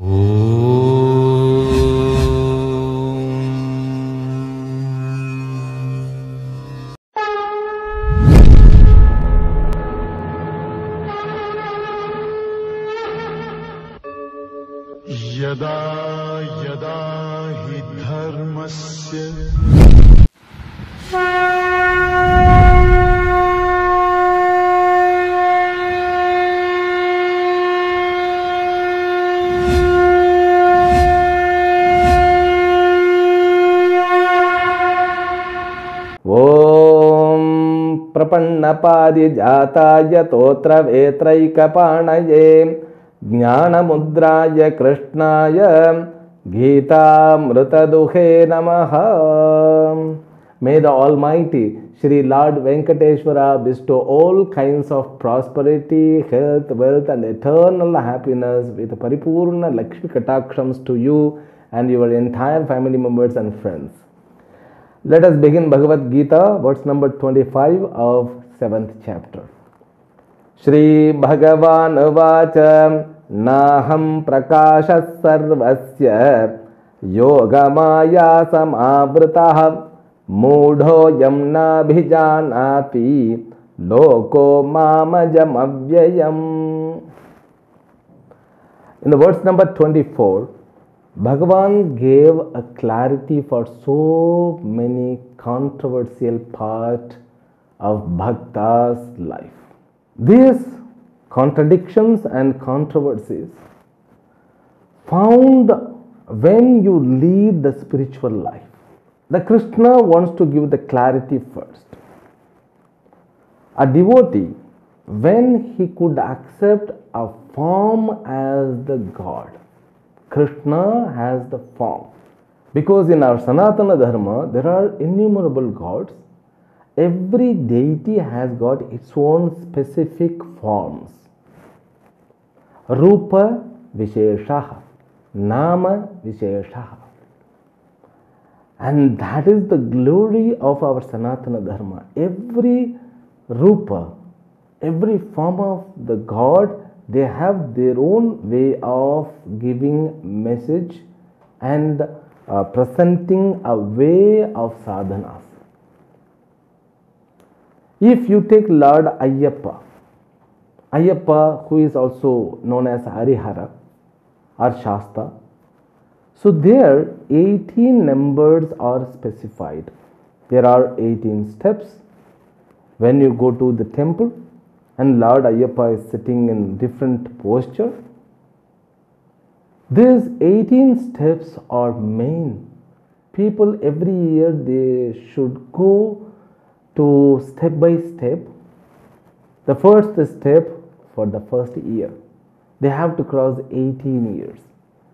यदा यदा हि धर्मस्य ओम प्रपन्नपारिजाताय तोत्रवेत्रैकपाणये ज्ञानमुद्राय कृष्णाय गीतामृतदुहे नमः. May the Almighty Shri Lord Venkateshwara bestow all kinds of prosperity, health, wealth and eternal happiness with Paripurna Lakshmi Katakshams to you and your entire family members and friends. Let us begin Bhagavad Gita, verse number 25 of 7th chapter. Shri Bhagavan Vacha Naham Prakashas Sarvasya Yogamaya Samavritah Mudho Yamna Bhijanati Loko Mamajam Avyayam. In the verse number 24, Bhagavan gave a clarity for so many controversial parts of Bhakta's life. These contradictions and controversies found when you lead the spiritual life. The Krishna wants to give the clarity first. A devotee, when he could accept a form as the God, Krishna has the form. Because in our Sanatana Dharma, there are innumerable gods. Every deity has got its own specific forms. Rupa Visheshaha, Nama Visheshaha. And that is the glory of our Sanatana Dharma. Every Rupa, every form of the God, they have their own way of giving message and presenting a way of sadhanas. If you take Lord Ayyappa, who is also known as Harihara or Shasta, so there 18 numbers are specified. There are 18 steps. When you go to the temple and Lord Ayyappa is sitting in different posture, these 18 steps are main. People every year they should go to step by step. The first step for the first year, they have to cross 18 years.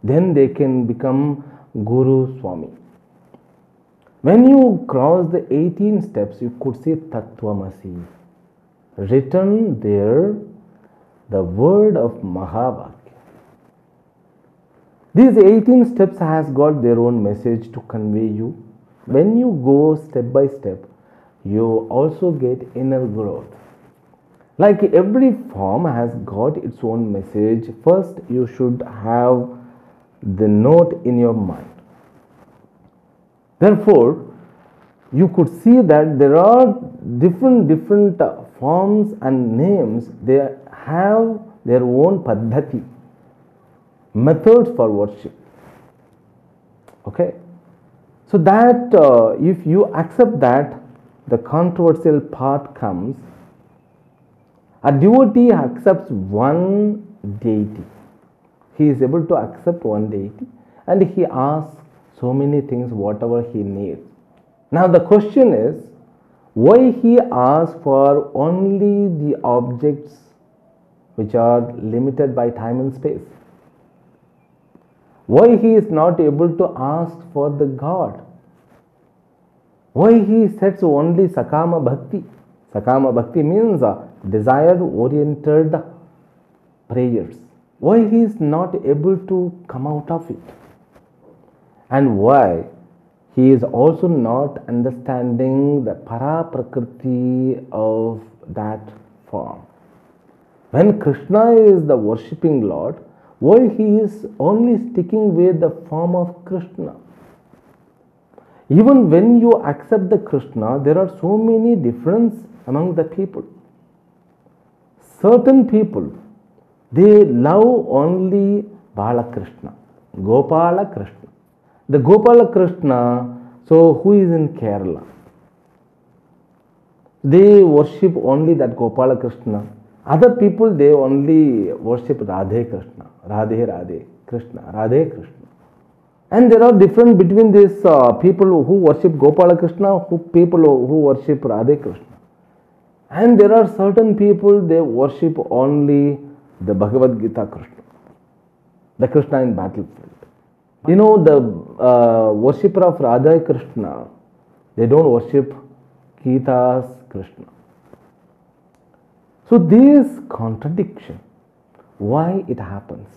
Then they can become Guru Swami. When you cross the 18 steps, you could see Tattvamasi. Written there, the word of Mahavakya. These 18 steps has got their own message to convey you. When you go step by step, you also get inner growth. Like every form has got its own message, first you should have the note in your mind. Therefore, you could see that there are different forms and names. They have their own paddhati, methods for worship. Okay, so that if you accept that, the controversial part comes. A devotee accepts one deity. He is able to accept one deity and he asks so many things, whatever he needs. Now the question is, why he asks for only the objects which are limited by time and space? Why he is not able to ask for the God? Why he sets only Sakama Bhakti? Sakama Bhakti means desire-oriented prayers. Why he is not able to come out of it? And why he is also not understanding the para prakriti of that form? When Krishna is the worshipping Lord, Why he is only sticking with the form of Krishna? Even when you accept the Krishna, there are so many differences among the people. Certain people, they love only Balakrishna, Gopala Krishna. The Gopala Krishna, so who is in Kerala? They worship only that Gopala Krishna. Other people, they only worship Radhe Krishna, Radhe Radhe Krishna, Radhe Krishna. And there are difference between these people who worship Gopala Krishna, people who worship Radhe Krishna. And there are certain people, they worship only the Bhagavad Gita Krishna, the Krishna in battlefield. You know, the worshipper of Radha Krishna, they don't worship Gita's Krishna. So this contradiction, why it happens?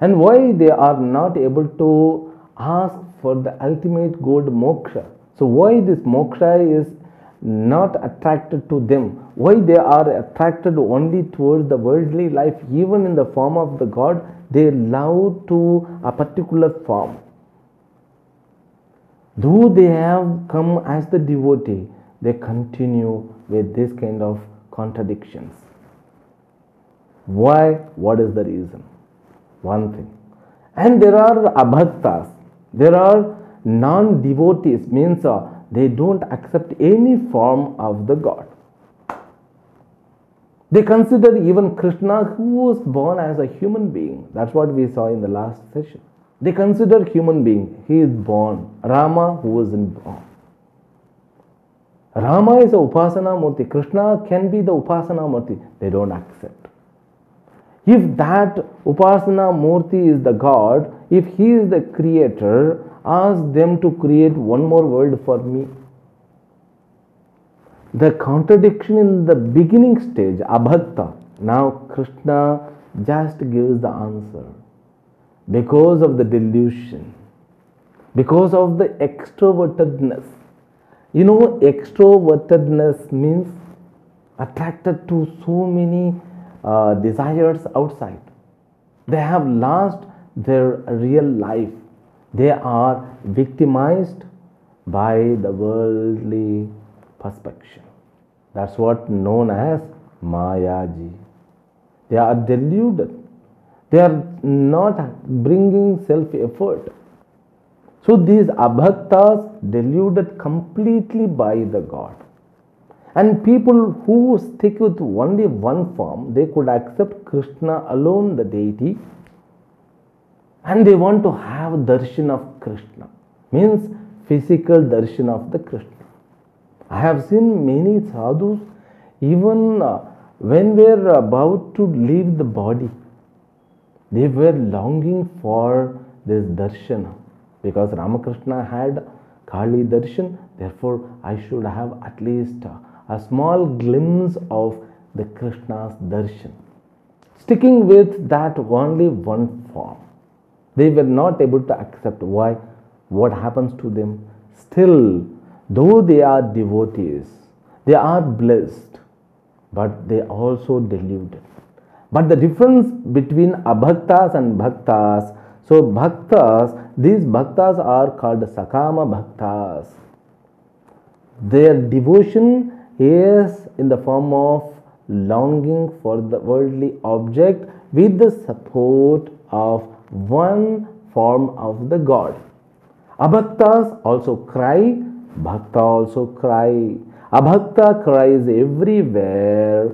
And why they are not able to ask for the ultimate goal, moksha? So why this moksha is not attracted to them? Why they are attracted only towards the worldly life? Even in the form of the God, they love to a particular form. Though they have come as the devotee, they continue with this kind of contradictions. Why? What is the reason? One thing. And there are abhaktas. There are non-devotees, means they don't accept any form of the God. They consider even Krishna, who was born as a human being. That's what we saw in the last session. They consider human being. He is born. Rama, who wasn't born. Rama is a Upasana Murti. Krishna can be the Upasana Murti. They don't accept. If that Upasana Murti is the God, if he is the creator, ask them to create one more world for me. The contradiction in the beginning stage, abhakta. Now Krishna just gives the answer. Because of the delusion, because of the extrovertedness. You know, extrovertedness means attracted to so many desires outside. They have lost their real life. They are victimized by the worldly perspection. That's what known as Mayaji. They are deluded. They are not bringing self-effort. So these abhaktas deluded completely by the God. And people who stick with only one form, they could accept Krishna alone, the deity, and they want to have darshan of Krishna, means physical darshan of the Krishna. I have seen many sadhus, even when they are about to leave the body, they were longing for this darshan, because Ramakrishna had Kali darshan, therefore I should have at least a small glimpse of the Krishna's darshan. Sticking with that only one form, they were not able to accept. Why? What happens to them? Still, though they are devotees, they are blessed, but they also deluded. But the difference between abhaktas and bhaktas, so bhaktas, these bhaktas are called sakama bhaktas. Their devotion is in the form of longing for the worldly object with the support of one form of the God. Abhaktas also cry, bhakta also cry. Abhakta cries everywhere.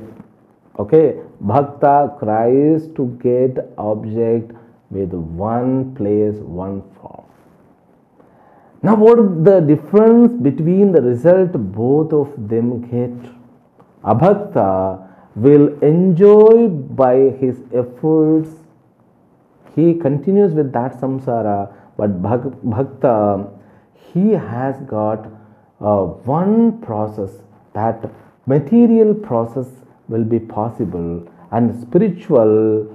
Okay, bhakta cries to get object with one place, one form. Now what is the difference between the result both of them get? Abhakta will enjoy by his efforts. He continues with that samsara, but bhakta, he has got one process, that material process will be possible, and spiritual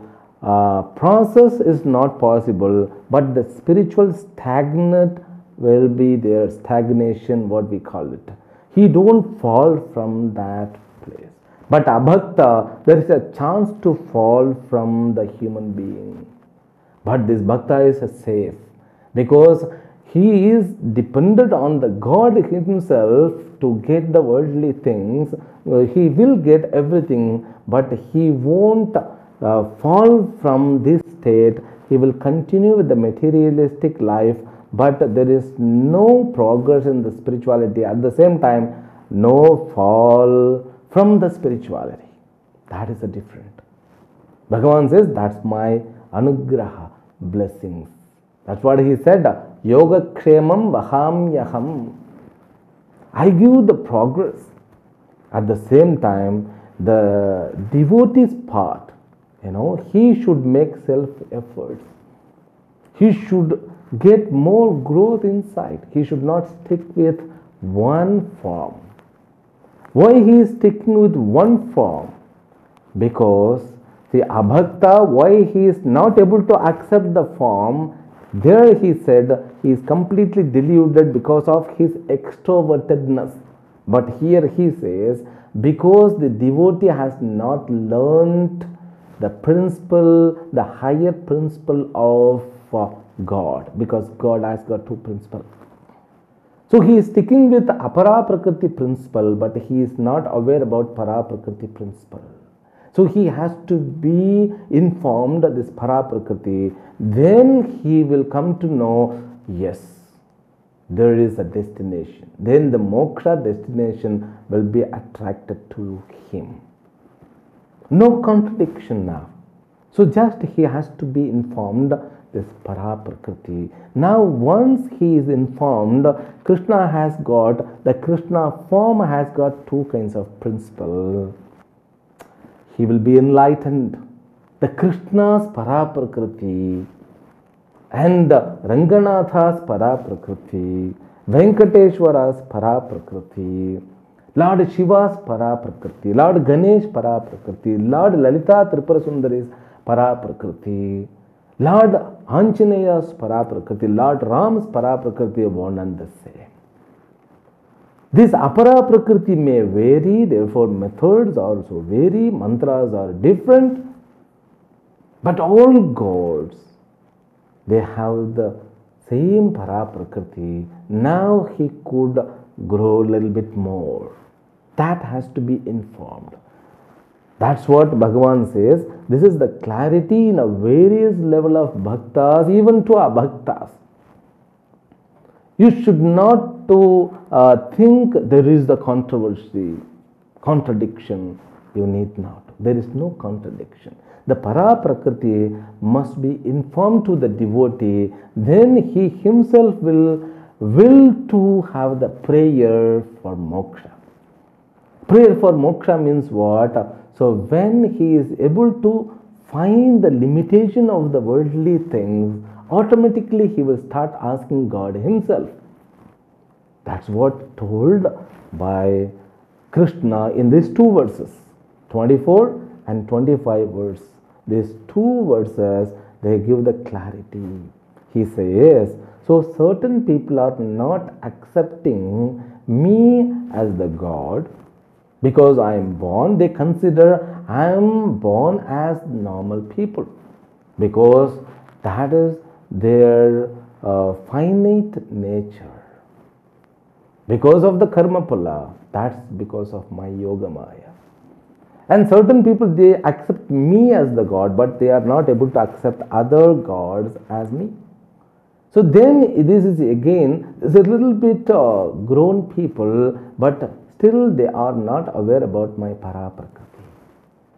process is not possible, but the spiritual stagnant will be there, stagnation, what we call it. He don't fall from that place. But abhakta, there is a chance to fall from the human being. But this bhakta is safe because he is dependent on the God himself to get the worldly things. He will get everything, but he won't fall from this state. He will continue with the materialistic life, but there is no progress in the spirituality. At the same time, no fall from the spirituality. That is the difference. Bhagavan says, that's my anugraha, blessings. That's what he said. Yoga kshemam vahamyaham. I give the progress. At the same time, the devotee's part, he should make self efforts. He should get more growth inside. He should not stick with one form. Why he is sticking with one form? Because the abhakta, why he is not able to accept the form, there he said he is completely deluded because of his extrovertedness. But here he says, because the devotee has not learnt the principle, the higher principle of God, because God has got two principles. So he is sticking with the apara prakriti principle, but he is not aware about para prakriti principle. So he has to be informed of this para prakriti. Then he will come to know, yes, there is a destination. Then the moksha destination will be attracted to him. No contradiction now. So just he has to be informed this para prakriti. Now once he is informed, Krishna has got, the Krishna form has got two kinds of principle. He will be enlightened. The Krishna's para prakriti and Ranganatha's para prakriti, Venkateshwara's para prakriti, Lord Shiva's para prakriti, Lord Ganesh para prakriti, Lord Lalita Tripura Sundari's para prakriti, Lord Anjaneya's para prakriti, Lord Ram's para prakriti are one and the same. This apara prakriti may vary, therefore methods also vary, mantras are different, but all gods, they have the same para prakriti. Now he could grow a little bit more. That has to be informed. That's what Bhagavan says. This is the clarity in a various level of bhaktas, even to abhaktas. You should not think there is the controversy, contradiction. You need not. There is no contradiction. The para prakriti must be informed to the devotee. Then he himself will to have the prayer for moksha. Prayer for moksha means what? So when he is able to find the limitation of the worldly things, automatically he will start asking God himself. That's what told by Krishna in these two verses, 24 and 25 verse. These two verses, they give the clarity. He says, so certain people are not accepting me as the God because I am born. They consider I am born as normal people because that is their finite nature. Because of the karma pala, that's because of my yoga maya. And certain people, they accept me as the God, but they are not able to accept other gods as me. So then this is again, is a little bit grown people, but still they are not aware about my para prakriti.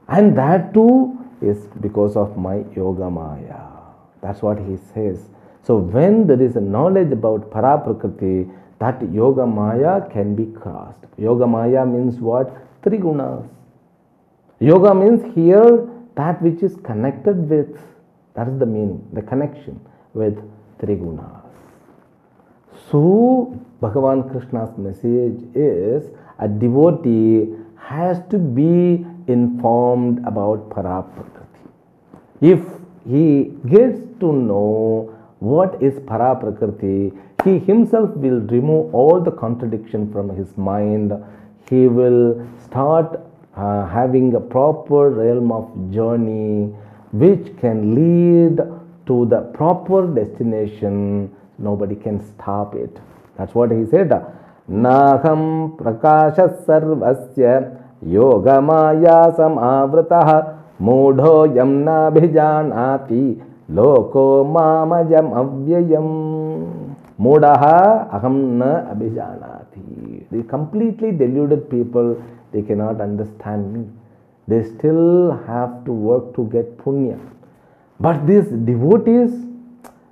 And that too is because of my yoga maya. That's what he says. So when there is a knowledge about para prakriti, that yoga maya can be crossed. Yoga maya means what? Three gunas. Yoga means here that which is connected with, that is the meaning, the connection with three gunas. So Bhagavan Krishna's message is a devotee has to be informed about para prakriti. If he gets to know what is para prakriti, he himself will remove all the contradiction from his mind. He will start having a proper realm of journey which can lead to the proper destination. Nobody can stop it. That's what he said. Naham prakasha sarvasya yogamaya samavratah mudho yamna bhijanati loko mamajam avyayam. Mudaha aham na abhijanati. The completely deluded people, they cannot understand me. They still have to work to get punya. But these devotees,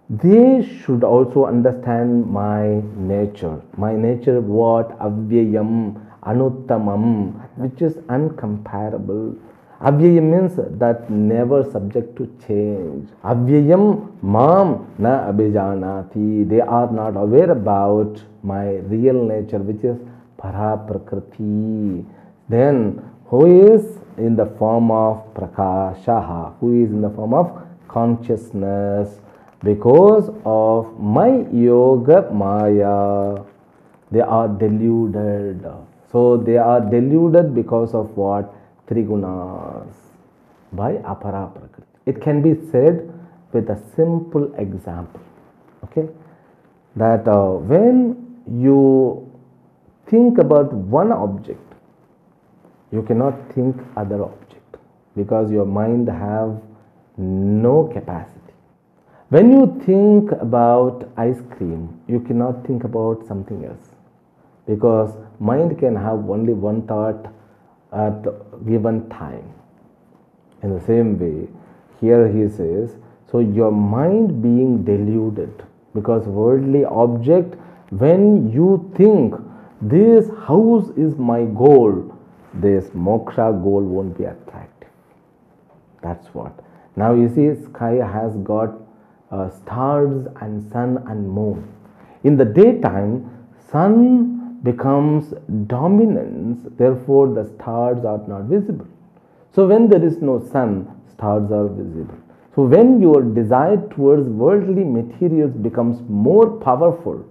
they should also understand my nature. My nature, what? Avyayam, anuttamam, which is uncomparable. Avyayam means that never subject to change. Avyayam mam na abhijanati. They are not aware about my real nature, which is para prakriti. Then who is in the form of prakashaha? Who is in the form of consciousness? Because of my yoga maya, they are deluded. So they are deluded because of what? Trigunas, by apara prakriti. It can be said with a simple example. Okay, that when you think about one object, you cannot think other object because your mind have no capacity. When you think about ice cream, you cannot think about something else because mind can have only one thought at given time. In the same way, here he says, so your mind being deluded because worldly object, when you think this house is my goal, this moksha goal won't be attractive. That's what. Now you see, sky has got stars and sun and moon. In the daytime, sun becomes dominant, therefore the stars are not visible. So when there is no sun, stars are visible. So when your desire towards worldly materials becomes more powerful,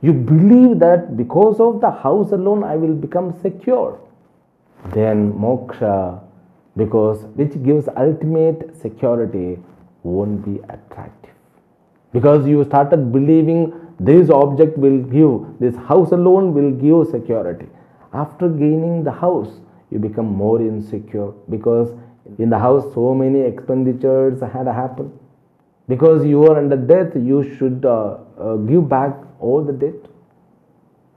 you believe that because of the house alone I will become secure. Then moksha, because which gives ultimate security, won't be attractive. Because you started believing this object will give, this house alone will give security. After gaining the house, you become more insecure because in the house so many expenditures had happened. Because you are under debt, you should give back all the debt.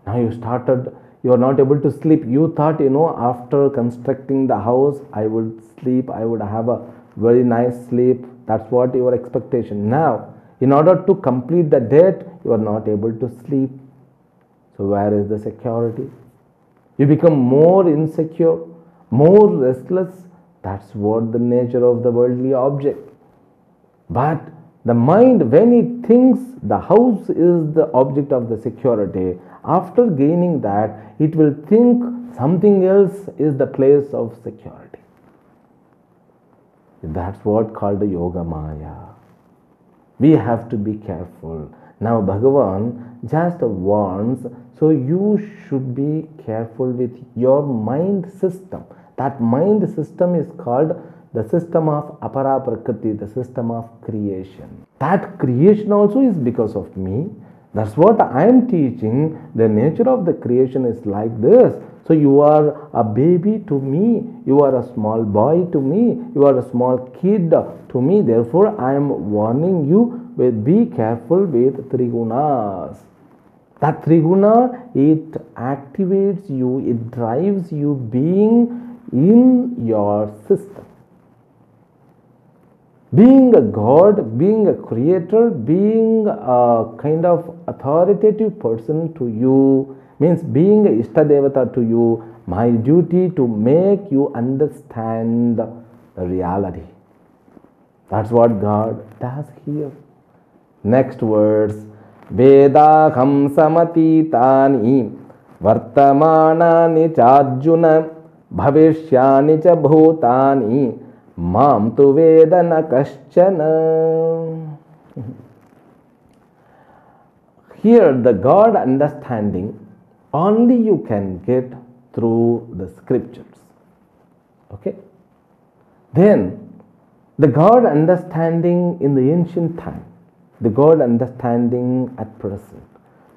Now you are not able to sleep. You thought, after constructing the house, I would sleep, I would have a very nice sleep. That's what your expectation. Now, in order to complete the debt, you are not able to sleep. So where is the security? You become more insecure, more restless. That's what the nature of the worldly object. But the mind, when it thinks the house is the object of the security, after gaining that, it will think something else is the place of security. That's what called the yoga maya. We have to be careful. Now Bhagavan just warns, so you should be careful with your mind system. That mind system is called the system of apara prakriti, the system of creation. That creation also is because of me. That's what I am teaching. The nature of the creation is like this. So you are a baby to me, you are a small boy to me, you are a small kid to me. Therefore I am warning you with be careful with trigunas. That triguna, it activates you, it drives you being in your system. Being a God, being a creator, being a kind of authoritative person to you, means being a Ishtadevata to you, my duty to make you understand the reality. That's what God does here. Next words, Vedaham samatitani vartamanani chajjuna bhavishyani cha bhutani mam tu vedana kaschana. Here the God understanding only you can get through the scriptures. Okay? Then, the God understanding in the ancient time, the God understanding at present,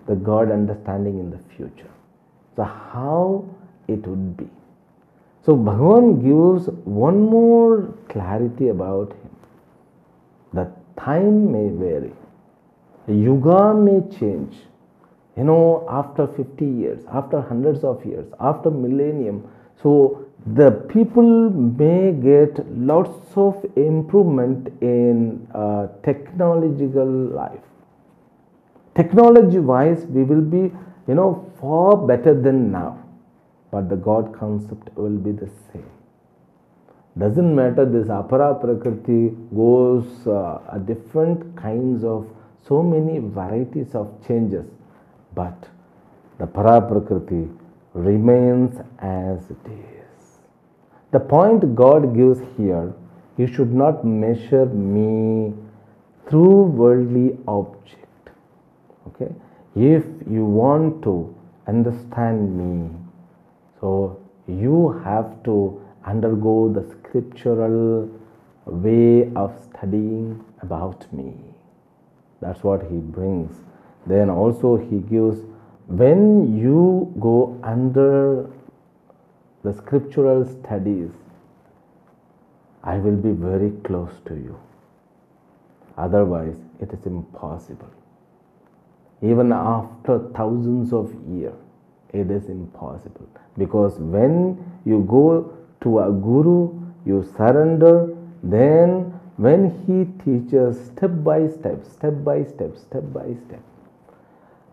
the God understanding in the future. So, how it would be. So, Bhagavan gives one more clarity about him. The time may vary, the yuga may change. You know, after 50 years, after hundreds of years, after millennium, so the people may get lots of improvement in technological life. Technology wise, we will be, far better than now, but the God concept will be the same. Doesn't matter, this apara prakriti goes different kinds of, so many varieties of changes, but the para prakriti remains as it is. The point God gives here, you should not measure me through worldly object. Okay? If you want to understand me, so you have to undergo the scriptural way of studying about me. That's what he brings. Then also he gives, when you go under the scriptural studies, I will be very close to you. Otherwise, it is impossible. Even after thousands of years, it is impossible. Because when you go to a guru, you surrender, then when he teaches step by step,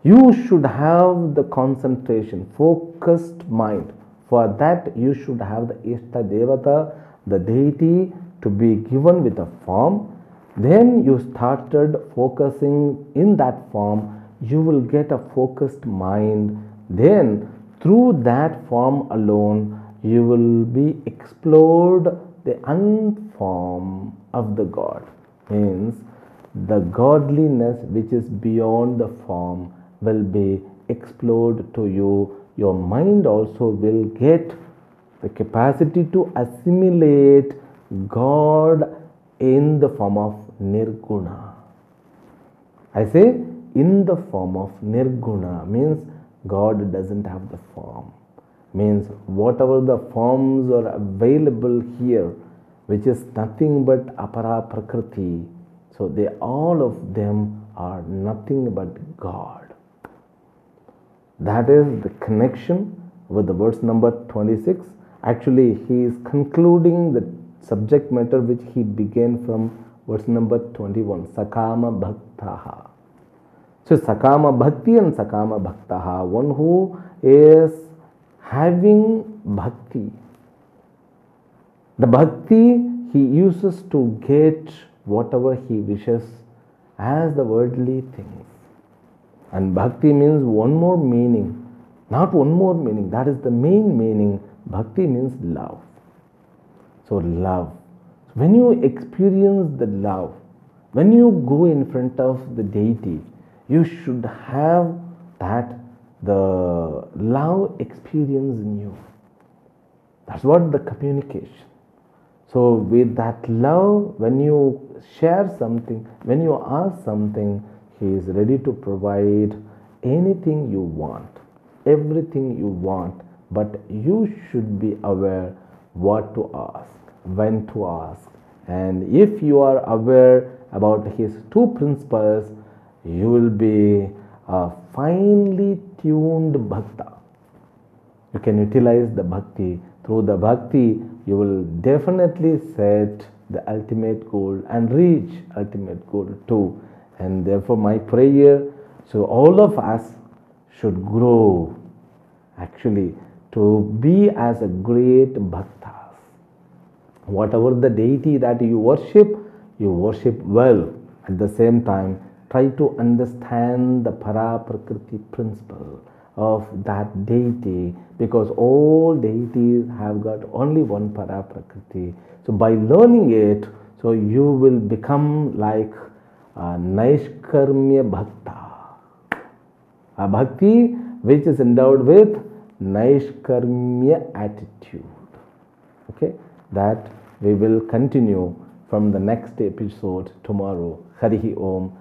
you should have the concentration, focused mind. For that, you should have the Ishta Devata, the deity, to be given with a form. Then you started focusing in that form, you will get a focused mind. Then, through that form alone, you will be explored the unform of the God. Means the godliness which is beyond the form will be explored to you. Your mind also will get the capacity to assimilate God in the form of Nirguna. I say in the form of Nirguna means God doesn't have the form. Means whatever the forms are available here, which is nothing but apara prakriti, so they all of them are nothing but God. That is the connection with the verse number 26. Actually, he is concluding the subject matter which he began from verse number 21, Sakama Bhaktaha. So, Sakama Bhakti and Sakama Bhaktaha, one who is having bhakti. The bhakti he uses to get whatever he wishes as the worldly things. And bhakti means one more meaning, not one more meaning, that is the main meaning. Bhakti means love. So, love. When you experience the love, when you go in front of the deity, you should have that the love experience in you. That's what the communication. So, with that love, when you share something, when you ask something, he is ready to provide anything you want, everything you want, but you should be aware what to ask, when to ask. And if you are aware about his two principles, you will be a finely tuned bhakta. You can utilize the bhakti. Through the bhakti, you will definitely set the ultimate goal and reach ultimate goal too. And therefore, my prayer, so all of us should grow actually to be as a great bhaktas. Whatever the deity that you worship well. At the same time, try to understand the para prakriti principle of that deity, because all deities have got only one para prakriti. So by learning it, so you will become like a Naishkarmya Bhakta, a bhakti which is endowed with Naishkarmya attitude. Okay, that we will continue from the next episode tomorrow. Harihi Om.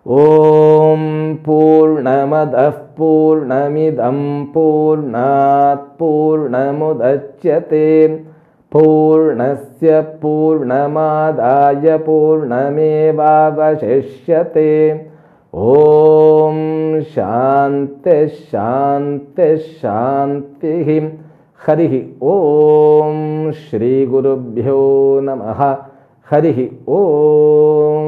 Om Purnamadah Purnamidam Purnat Purnamudachyate Purnasya Purnamadaya Purnamevavashishyate. Om Shanti Shanti Shanti. Harihi Om. Shri Gurubhyo Namaha. Harihi Om.